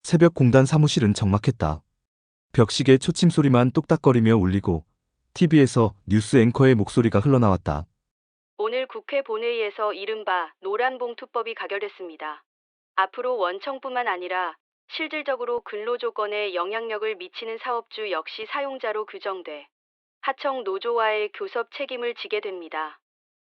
새벽 공단 사무실은 적막했다. 벽시계 초침 소리만 똑딱거리며 울리고 TV에서 뉴스 앵커의 목소리가 흘러나왔다. 오늘 국회 본회의에서 이른바 노란봉투법이 가결됐습니다. 앞으로 원청뿐만 아니라 실질적으로 근로조건에 영향력을 미치는 사업주 역시 사용자로 규정돼 하청 노조와의 교섭 책임을 지게 됩니다.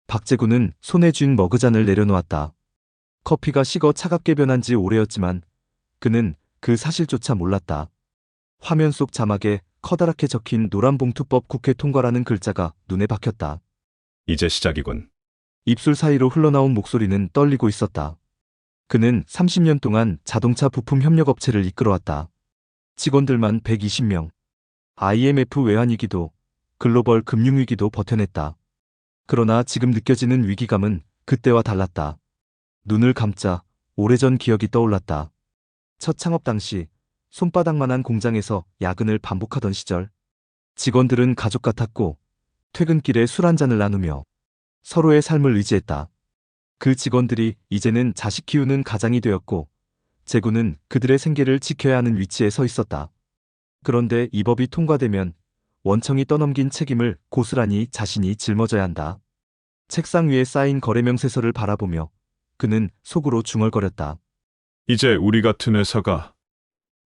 박재구는 손에 쥔 머그잔을 내려놓았다. 커피가 식어 차갑게 변한 지 오래였지만 그는 그 사실조차 몰랐다. 화면 속 자막에 커다랗게 적힌 노란봉투법 국회 통과라는 글자가 눈에 박혔다. 이제 시작이군. 입술 사이로 흘러나온 목소리는 떨리고 있었다. 그는 30년 동안 자동차 부품 협력업체를 이끌어왔다. 직원들만 120명. IMF 외환위기도 글로벌 금융위기도 버텨냈다. 그러나 지금 느껴지는 위기감은 그때와 달랐다. 눈을 감자 오래전 기억이 떠올랐다. 첫 창업 당시 손바닥만한 공장에서 야근을 반복하던 시절. 직원들은 가족 같았고 퇴근길에 술 한잔을 나누며 서로의 삶을 의지했다. 그 직원들이 이제는 자식 키우는 가장이 되었고 재구는 그들의 생계를 지켜야 하는 위치에 서 있었다. 그런데 이 법이 통과되면 원청이 떠넘긴 책임을 고스란히 자신이 짊어져야 한다. 책상 위에 쌓인 거래명세서를 바라보며 그는 속으로 중얼거렸다. 이제 우리 같은 회사가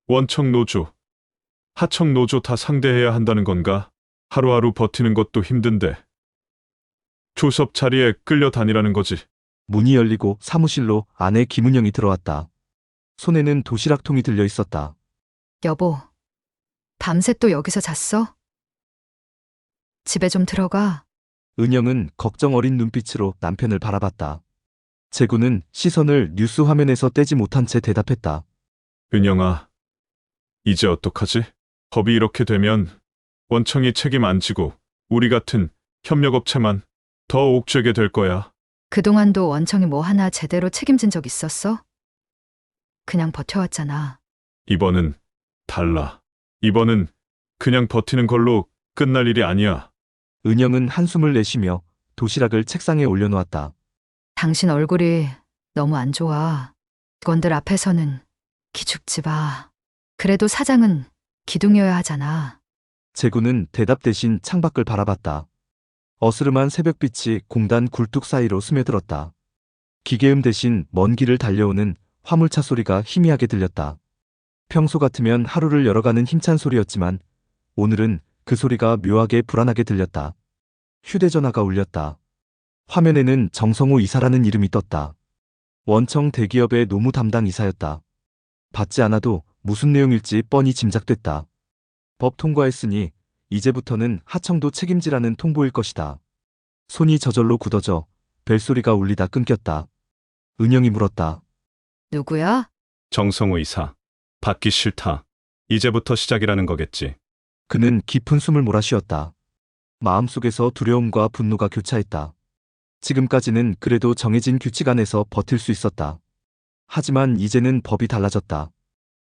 원청 노조, 하청 노조 다 상대해야 한다는 건가? 하루하루 버티는 것도 힘든데 교섭 자리에 끌려다니라는 거지. 문이 열리고 사무실로 아내 김은영이 들어왔다. 손에는 도시락통이 들려 있었다. 여보, 밤새 또 여기서 잤어? 집에 좀 들어가. 은영은 걱정 어린 눈빛으로 남편을 바라봤다. 재구는 시선을 뉴스 화면에서 떼지 못한 채 대답했다. 은영아, 이제 어떡하지? 법이 이렇게 되면 원청이 책임 안 지고 우리 같은 협력업체만 더 옥죄게 될 거야. 그동안도 원청이 뭐 하나 제대로 책임진 적 있었어? 그냥 버텨왔잖아. 이번은 달라. 이번은 그냥 버티는 걸로 끝날 일이 아니야. 은영은 한숨을 내쉬며 도시락을 책상에 올려놓았다. 당신 얼굴이 너무 안 좋아. 직원들 앞에서는 기죽지 마. 그래도 사장은 기둥이어야 하잖아. 재구는 대답 대신 창밖을 바라봤다. 어스름한 새벽빛이 공단 굴뚝 사이로 스며들었다. 기계음 대신 먼 길을 달려오는 화물차 소리가 희미하게 들렸다. 평소 같으면 하루를 열어가는 힘찬 소리였지만 오늘은 그 소리가 묘하게 불안하게 들렸다. 휴대전화가 울렸다. 화면에는 정성호 이사라는 이름이 떴다. 원청 대기업의 노무 담당 이사였다. 받지 않아도 무슨 내용일지 뻔히 짐작됐다. 법 통과했으니 이제부터는 하청도 책임지라는 통보일 것이다. 손이 저절로 굳어져 벨소리가 울리다 끊겼다. 은영이 물었다. 누구야? 정성호 이사. 받기 싫다. 이제부터 시작이라는 거겠지. 그는 깊은 숨을 몰아쉬었다. 마음속에서 두려움과 분노가 교차했다. 지금까지는 그래도 정해진 규칙 안에서 버틸 수 있었다. 하지만 이제는 법이 달라졌다.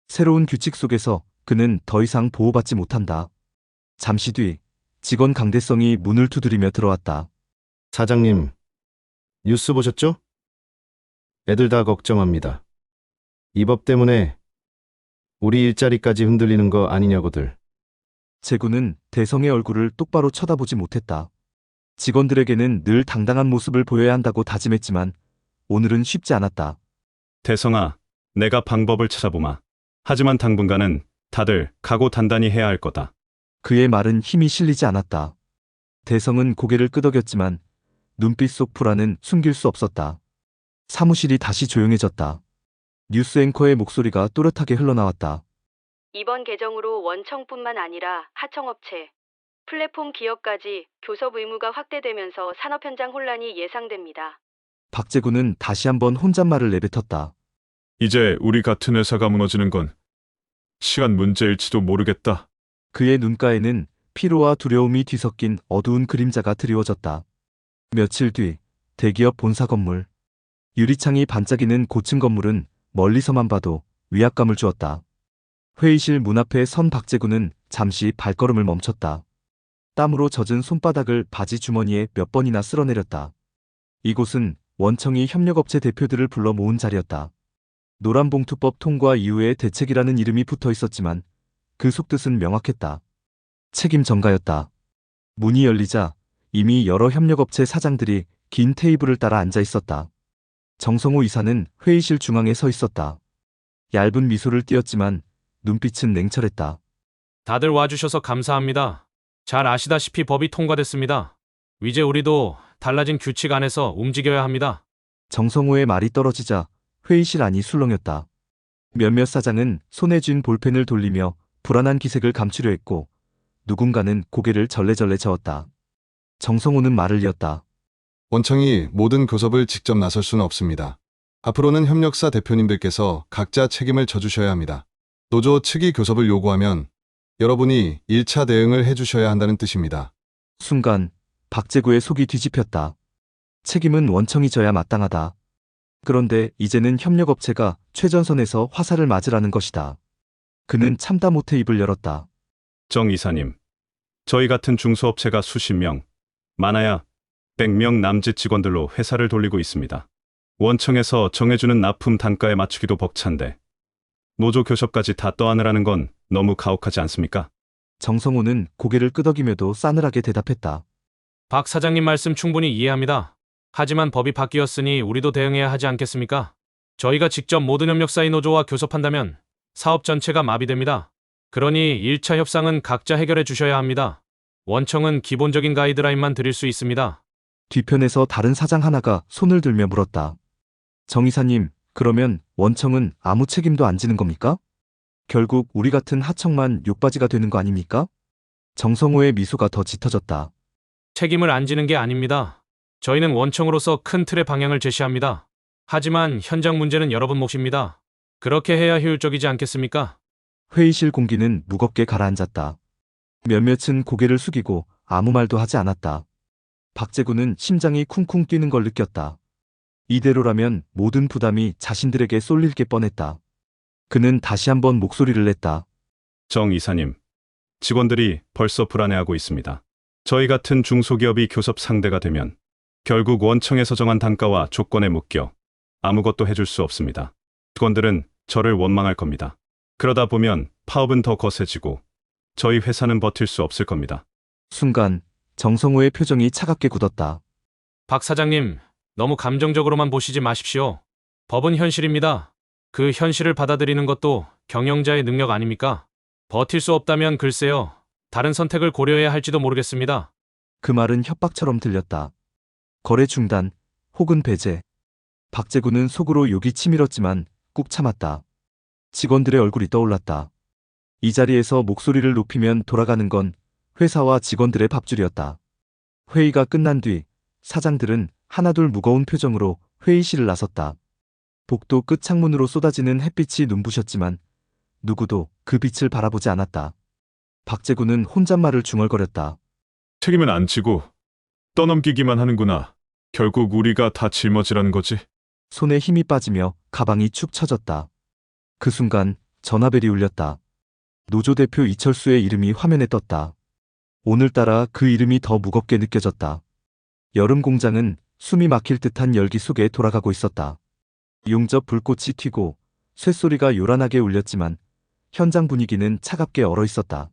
새로운 규칙 속에서 그는 더 이상 보호받지 못한다. 잠시 뒤 직원 강대성이 문을 두드리며 들어왔다. 사장님, 뉴스 보셨죠? 애들 다 걱정합니다. 이 법 때문에 우리 일자리까지 흔들리는 거 아니냐고들. 재구는 대성의 얼굴을 똑바로 쳐다보지 못했다. 직원들에게는 늘 당당한 모습을 보여야 한다고 다짐했지만 오늘은 쉽지 않았다. 대성아, 내가 방법을 찾아보마. 하지만 당분간은 다들 각오 단단히 해야 할 거다. 그의 말은 힘이 실리지 않았다. 대성은 고개를 끄덕였지만 눈빛 속 불안은 숨길 수 없었다. 사무실이 다시 조용해졌다. 뉴스 앵커의 목소리가 또렷하게 흘러나왔다. 이번 개정으로 원청뿐만 아니라 하청업체, 플랫폼 기업까지 교섭 의무가 확대되면서 산업 현장 혼란이 예상됩니다. 박재구는 다시 한번 혼잣말을 내뱉었다. 이제 우리 같은 회사가 무너지는 건 시간 문제일지도 모르겠다. 그의 눈가에는 피로와 두려움이 뒤섞인 어두운 그림자가 드리워졌다. 며칠 뒤 대기업 본사 건물. 유리창이 반짝이는 고층 건물은 멀리서만 봐도 위압감을 주었다. 회의실 문 앞에 선 박재구는 잠시 발걸음을 멈췄다. 땀으로 젖은 손바닥을 바지 주머니에 몇 번이나 쓸어내렸다. 이곳은 원청이 협력업체 대표들을 불러 모은 자리였다. 노란봉투법 통과 이후에 대책이라는 이름이 붙어 있었지만 그 속뜻은 명확했다. 책임 전가였다. 문이 열리자 이미 여러 협력업체 사장들이 긴 테이블을 따라 앉아 있었다. 정성호 이사는 회의실 중앙에 서 있었다. 얇은 미소를 띄었지만 눈빛은 냉철했다. 다들 와주셔서 감사합니다. 잘 아시다시피 법이 통과됐습니다. 이제 우리도 달라진 규칙 안에서 움직여야 합니다. 정성호의 말이 떨어지자 회의실 안이 술렁였다. 몇몇 사장은 손에 쥔 볼펜을 돌리며 불안한 기색을 감추려 했고 누군가는 고개를 절레절레 저었다. 정성호는 말을 이었다. 원청이 모든 교섭을 직접 나설 수는 없습니다. 앞으로는 협력사 대표님들께서 각자 책임을 져주셔야 합니다. 노조 측이 교섭을 요구하면 여러분이 1차 대응을 해주셔야 한다는 뜻입니다. 순간 박재구의 속이 뒤집혔다. 책임은 원청이 져야 마땅하다. 그런데 이제는 협력업체가 최전선에서 화살을 맞으라는 것이다. 그는 참다 못해 입을 열었다. 정 이사님, 저희 같은 중소업체가 수십 명, 많아야 100명 남짓 직원들로 회사를 돌리고 있습니다. 원청에서 정해주는 납품 단가에 맞추기도 벅찬데 노조 교섭까지 다 떠안으라는 건 너무 가혹하지 않습니까? 정성호는 고개를 끄덕이며도 싸늘하게 대답했다. 박 사장님 말씀 충분히 이해합니다. 하지만 법이 바뀌었으니 우리도 대응해야 하지 않겠습니까? 저희가 직접 모든 협력사의 노조와 교섭한다면 사업 전체가 마비됩니다. 그러니 1차 협상은 각자 해결해 주셔야 합니다. 원청은 기본적인 가이드라인만 드릴 수 있습니다. 뒤편에서 다른 사장 하나가 손을 들며 물었다. 정 이사님, 그러면 원청은 아무 책임도 안 지는 겁니까? 결국 우리 같은 하청만 욕바지가 되는 거 아닙니까? 정성호의 미소가 더 짙어졌다. 책임을 안 지는 게 아닙니다. 저희는 원청으로서 큰 틀의 방향을 제시합니다. 하지만 현장 문제는 여러분 몫입니다. 그렇게 해야 효율적이지 않겠습니까? 회의실 공기는 무겁게 가라앉았다. 몇몇은 고개를 숙이고 아무 말도 하지 않았다. 박재구는 심장이 쿵쿵 뛰는 걸 느꼈다. 이대로라면 모든 부담이 자신들에게 쏠릴 게 뻔했다. 그는 다시 한번 목소리를 냈다. 정 이사님, 직원들이 벌써 불안해하고 있습니다. 저희 같은 중소기업이 교섭 상대가 되면 결국 원청에서 정한 단가와 조건에 묶여 아무것도 해줄 수 없습니다. 직원들은 저를 원망할 겁니다. 그러다 보면 파업은 더 거세지고 저희 회사는 버틸 수 없을 겁니다. 순간 정성호의 표정이 차갑게 굳었다. 박 사장님, 너무 감정적으로만 보시지 마십시오. 법은 현실입니다. 그 현실을 받아들이는 것도 경영자의 능력 아닙니까? 버틸 수 없다면 글쎄요, 다른 선택을 고려해야 할지도 모르겠습니다. 그 말은 협박처럼 들렸다. 거래 중단 혹은 배제. 박재구는 속으로 욕이 치밀었지만 꾹 참았다. 직원들의 얼굴이 떠올랐다. 이 자리에서 목소리를 높이면 돌아가는 건 회사와 직원들의 밥줄이었다. 회의가 끝난 뒤 사장들은 하나둘 무거운 표정으로 회의실을 나섰다. 복도 끝 창문으로 쏟아지는 햇빛이 눈부셨지만 누구도 그 빛을 바라보지 않았다. 박재구는 혼잣말을 중얼거렸다. 책임은 안 지고 떠넘기기만 하는구나. 결국 우리가 다 짊어지라는 거지. 손에 힘이 빠지며 가방이 축 처졌다. 그 순간 전화벨이 울렸다. 노조 대표 이철수의 이름이 화면에 떴다. 오늘따라 그 이름이 더 무겁게 느껴졌다. 여름 공장은 숨이 막힐 듯한 열기 속에 돌아가고 있었다. 용접 불꽃이 튀고 쇳소리가 요란하게 울렸지만 현장 분위기는 차갑게 얼어 있었다.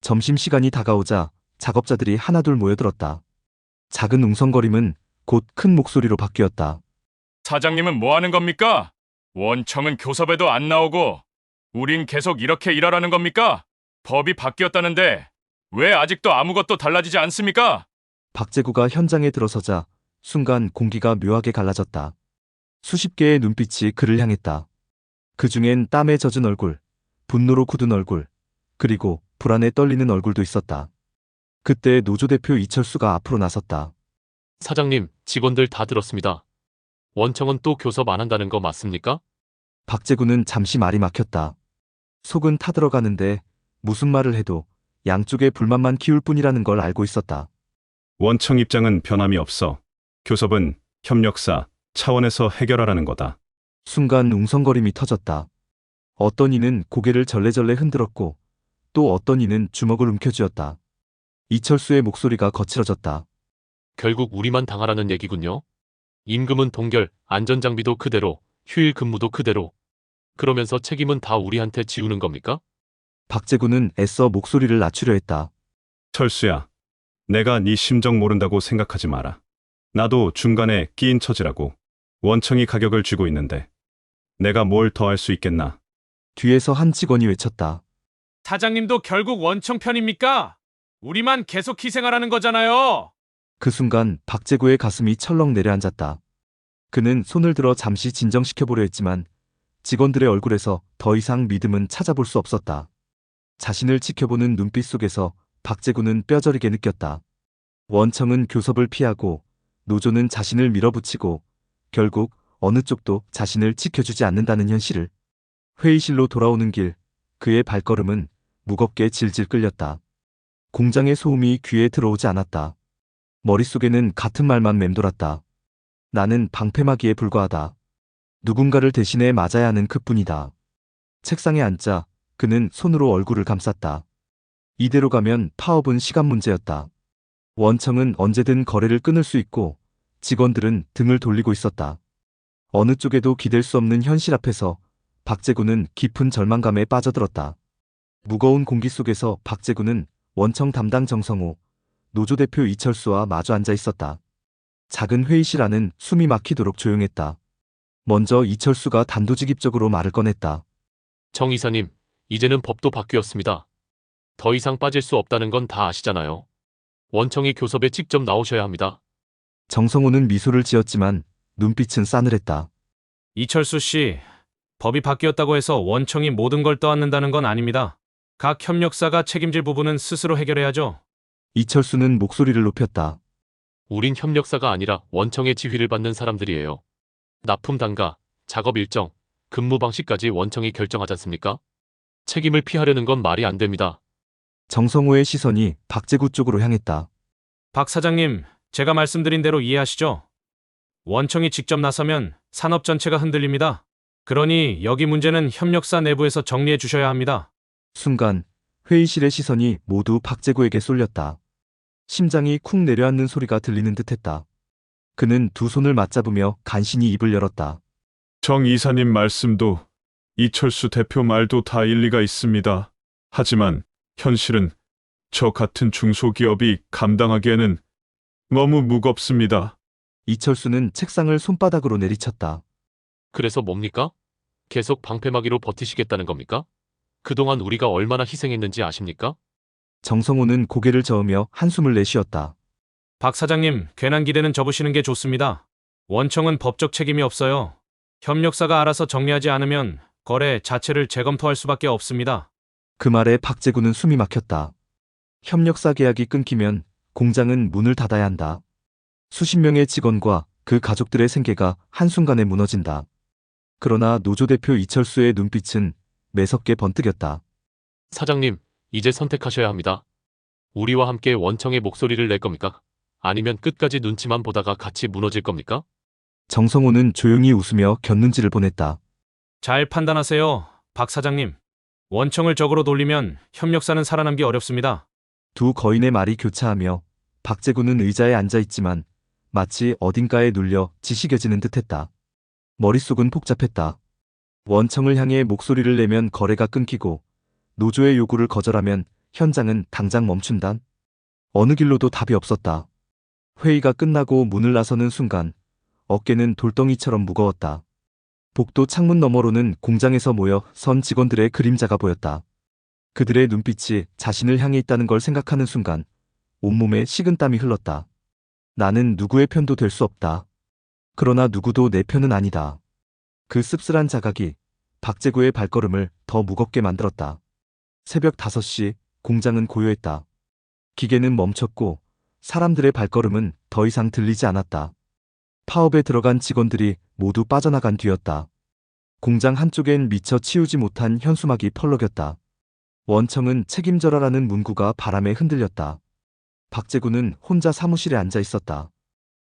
점심시간이 다가오자 작업자들이 하나둘 모여들었다. 작은 웅성거림은 곧 큰 목소리로 바뀌었다. 사장님은 뭐 하는 겁니까? 원청은 교섭에도 안 나오고 우린 계속 이렇게 일하라는 겁니까? 법이 바뀌었다는데 왜 아직도 아무것도 달라지지 않습니까? 박재구가 현장에 들어서자 순간 공기가 묘하게 갈라졌다. 수십 개의 눈빛이 그를 향했다. 그 중엔 땀에 젖은 얼굴, 분노로 굳은 얼굴, 그리고 불안에 떨리는 얼굴도 있었다. 그때 노조 대표 이철수가 앞으로 나섰다. 사장님, 직원들 다 들었습니다. 원청은 또 교섭 안 한다는 거 맞습니까? 박재구는 잠시 말이 막혔다. 속은 타들어가는데 무슨 말을 해도 양쪽의 불만만 키울 뿐이라는 걸 알고 있었다. 원청 입장은 변함이 없어. 교섭은 협력사 차원에서 해결하라는 거다. 순간 웅성거림이 터졌다. 어떤 이는 고개를 절레절레 흔들었고 또 어떤 이는 주먹을 움켜쥐었다. 이철수의 목소리가 거칠어졌다. 결국 우리만 당하라는 얘기군요. 임금은 동결, 안전장비도 그대로, 휴일 근무도 그대로, 그러면서 책임은 다 우리한테 지우는 겁니까? 박재구는 애써 목소리를 낮추려 했다. 철수야, 내가 네 심정 모른다고 생각하지 마라. 나도 중간에 끼인 처지라고. 원청이 가격을 쥐고 있는데 내가 뭘 더 할 수 있겠나. 뒤에서 한 직원이 외쳤다. 사장님도 결국 원청 편입니까? 우리만 계속 희생하라는 거잖아요. 그 순간 박재구의 가슴이 철렁 내려앉았다. 그는 손을 들어 잠시 진정시켜보려 했지만 직원들의 얼굴에서 더 이상 믿음은 찾아볼 수 없었다. 자신을 지켜보는 눈빛 속에서 박재구는 뼈저리게 느꼈다. 원청은 교섭을 피하고 노조는 자신을 밀어붙이고 결국 어느 쪽도 자신을 지켜주지 않는다는 현실을. 회의실로 돌아오는 길, 그의 발걸음은 무겁게 질질 끌렸다. 공장의 소음이 귀에 들어오지 않았다. 머릿속에는 같은 말만 맴돌았다. 나는 방패막이에 불과하다. 누군가를 대신해 맞아야 하는 그뿐이다. 책상에 앉자 그는 손으로 얼굴을 감쌌다. 이대로 가면 파업은 시간 문제였다. 원청은 언제든 거래를 끊을 수 있고 직원들은 등을 돌리고 있었다. 어느 쪽에도 기댈 수 없는 현실 앞에서 박재구는 깊은 절망감에 빠져들었다. 무거운 공기 속에서 박재구는 원청 담당 정성호, 노조 대표 이철수와 마주 앉아 있었다. 작은 회의실 안은 숨이 막히도록 조용했다. 먼저 이철수가 단도직입적으로 말을 꺼냈다. 정 이사님, 이제는 법도 바뀌었습니다. 더 이상 빠질 수 없다는 건 다 아시잖아요. 원청이 교섭에 직접 나오셔야 합니다. 정성호는 미소를 지었지만 눈빛은 싸늘했다. 이철수 씨, 법이 바뀌었다고 해서 원청이 모든 걸 떠안는다는 건 아닙니다. 각 협력사가 책임질 부분은 스스로 해결해야죠. 이철수는 목소리를 높였다. 우린 협력사가 아니라 원청의 지휘를 받는 사람들이에요. 납품 단가, 작업 일정, 근무 방식까지 원청이 결정하지 않습니까? 책임을 피하려는 건 말이 안 됩니다. 정성호의 시선이 박재구 쪽으로 향했다. 박 사장님, 제가 말씀드린 대로 이해하시죠? 원청이 직접 나서면 산업 전체가 흔들립니다. 그러니 여기 문제는 협력사 내부에서 정리해 주셔야 합니다. 순간 회의실의 시선이 모두 박재구에게 쏠렸다. 심장이 쿵 내려앉는 소리가 들리는 듯했다. 그는 두 손을 맞잡으며 간신히 입을 열었다. 정 이사님 말씀도 이철수 대표 말도 다 일리가 있습니다. 하지만 현실은 저 같은 중소기업이 감당하기에는 너무 무겁습니다. 이철수는 책상을 손바닥으로 내리쳤다. 그래서 뭡니까? 계속 방패막이로 버티시겠다는 겁니까? 그동안 우리가 얼마나 희생했는지 아십니까? 정성호는 고개를 저으며 한숨을 내쉬었다. 박 사장님, 괜한 기대는 접으시는 게 좋습니다. 원청은 법적 책임이 없어요. 협력사가 알아서 정리하지 않으면 거래 자체를 재검토할 수밖에 없습니다. 그 말에 박재구는 숨이 막혔다. 협력사 계약이 끊기면 공장은 문을 닫아야 한다. 수십 명의 직원과 그 가족들의 생계가 한순간에 무너진다. 그러나 노조 대표 이철수의 눈빛은 매섭게 번뜩였다. 사장님, 이제 선택하셔야 합니다. 우리와 함께 원청의 목소리를 낼 겁니까? 아니면 끝까지 눈치만 보다가 같이 무너질 겁니까? 정성호는 조용히 웃으며 곁눈질을 보냈다. 잘 판단하세요, 박 사장님. 원청을 적으로 돌리면 협력사는 살아남기 어렵습니다. 두 거인의 말이 교차하며 박재구는 의자에 앉아있지만 마치 어딘가에 눌려 지시겨지는 듯했다. 머릿속은 복잡했다. 원청을 향해 목소리를 내면 거래가 끊기고 노조의 요구를 거절하면 현장은 당장 멈춘다. 어느 길로도 답이 없었다. 회의가 끝나고 문을 나서는 순간 어깨는 돌덩이처럼 무거웠다. 복도 창문 너머로는 공장에서 모여 선 직원들의 그림자가 보였다. 그들의 눈빛이 자신을 향해 있다는 걸 생각하는 순간 온몸에 식은땀이 흘렀다. 나는 누구의 편도 될 수 없다. 그러나 누구도 내 편은 아니다. 그 씁쓸한 자각이 박재구의 발걸음을 더 무겁게 만들었다. 새벽 5시 공장은 고요했다. 기계는 멈췄고 사람들의 발걸음은 더 이상 들리지 않았다. 파업에 들어간 직원들이 모두 빠져나간 뒤였다. 공장 한쪽엔 미처 치우지 못한 현수막이 펄럭였다. 원청은 책임져라라는 문구가 바람에 흔들렸다. 박재구는 혼자 사무실에 앉아 있었다.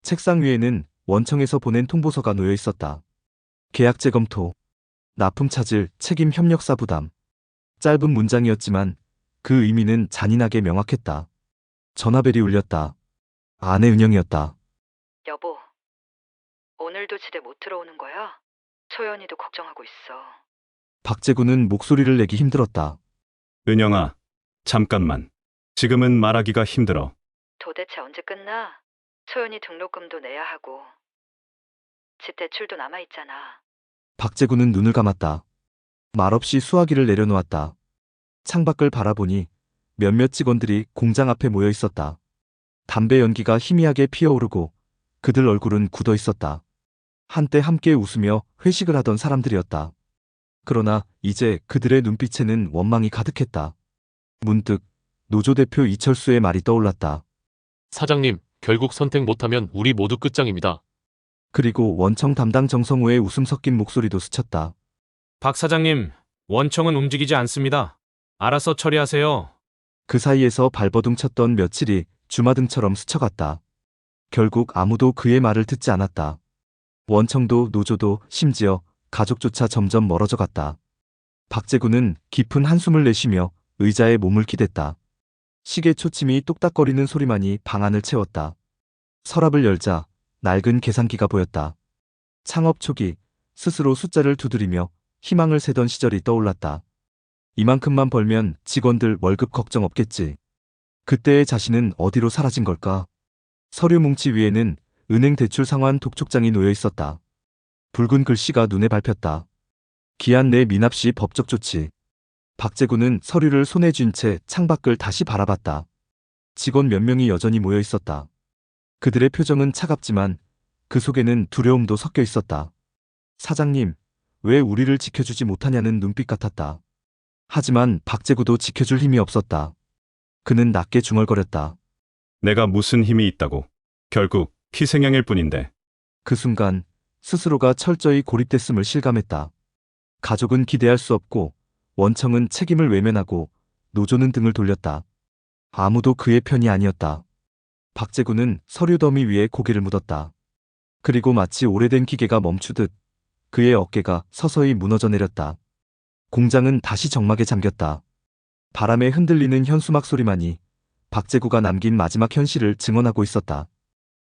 책상 위에는 원청에서 보낸 통보서가 놓여 있었다. 계약 재검토, 납품 차질, 책임 협력사 부담. 짧은 문장이었지만 그 의미는 잔인하게 명확했다. 전화벨이 울렸다. 아내 은영이었다. 여보, 오늘도 집에 못 들어오는 거야? 소연이도 걱정하고 있어. 박재구는 목소리를 내기 힘들었다. 은영아, 잠깐만. 지금은 말하기가 힘들어. 도대체 언제 끝나? 소연이 등록금도 내야 하고 집 대출도 남아있잖아. 박재구는 눈을 감았다. 말없이 수화기를 내려놓았다. 창밖을 바라보니 몇몇 직원들이 공장 앞에 모여 있었다. 담배 연기가 희미하게 피어오르고 그들 얼굴은 굳어 있었다. 한때 함께 웃으며 회식을 하던 사람들이었다. 그러나 이제 그들의 눈빛에는 원망이 가득했다. 문득 노조 대표 이철수의 말이 떠올랐다. 사장님, 결국 선택 못하면 우리 모두 끝장입니다. 그리고 원청 담당 정성우의 웃음 섞인 목소리도 스쳤다. 박 사장님, 원청은 움직이지 않습니다. 알아서 처리하세요. 그 사이에서 발버둥 쳤던 며칠이 주마등처럼 스쳐갔다. 결국 아무도 그의 말을 듣지 않았다. 원청도 노조도 심지어 가족조차 점점 멀어져 갔다. 박재구는 깊은 한숨을 내쉬며 의자에 몸을 기댔다. 시계 초침이 똑딱거리는 소리만이 방안을 채웠다. 서랍을 열자 낡은 계산기가 보였다. 창업 초기 스스로 숫자를 두드리며 희망을 세던 시절이 떠올랐다. 이만큼만 벌면 직원들 월급 걱정 없겠지. 그때의 자신은 어디로 사라진 걸까? 서류 뭉치 위에는 은행 대출 상환 독촉장이 놓여 있었다. 붉은 글씨가 눈에 밟혔다. 기한 내 미납시 법적 조치. 박재구는 서류를 손에 쥔 채 창밖을 다시 바라봤다. 직원 몇 명이 여전히 모여 있었다. 그들의 표정은 차갑지만 그 속에는 두려움도 섞여 있었다. 사장님, 왜 우리를 지켜주지 못하냐는 눈빛 같았다. 하지만 박재구도 지켜줄 힘이 없었다. 그는 낮게 중얼거렸다. 내가 무슨 힘이 있다고. 결국 희생양일 뿐인데. 그 순간 스스로가 철저히 고립됐음을 실감했다. 가족은 기대할 수 없고 원청은 책임을 외면하고 노조는 등을 돌렸다. 아무도 그의 편이 아니었다. 박재구는 서류 더미 위에 고개를 묻었다. 그리고 마치 오래된 기계가 멈추듯 그의 어깨가 서서히 무너져 내렸다. 공장은 다시 적막에 잠겼다. 바람에 흔들리는 현수막 소리만이 박재구가 남긴 마지막 현실을 증언하고 있었다.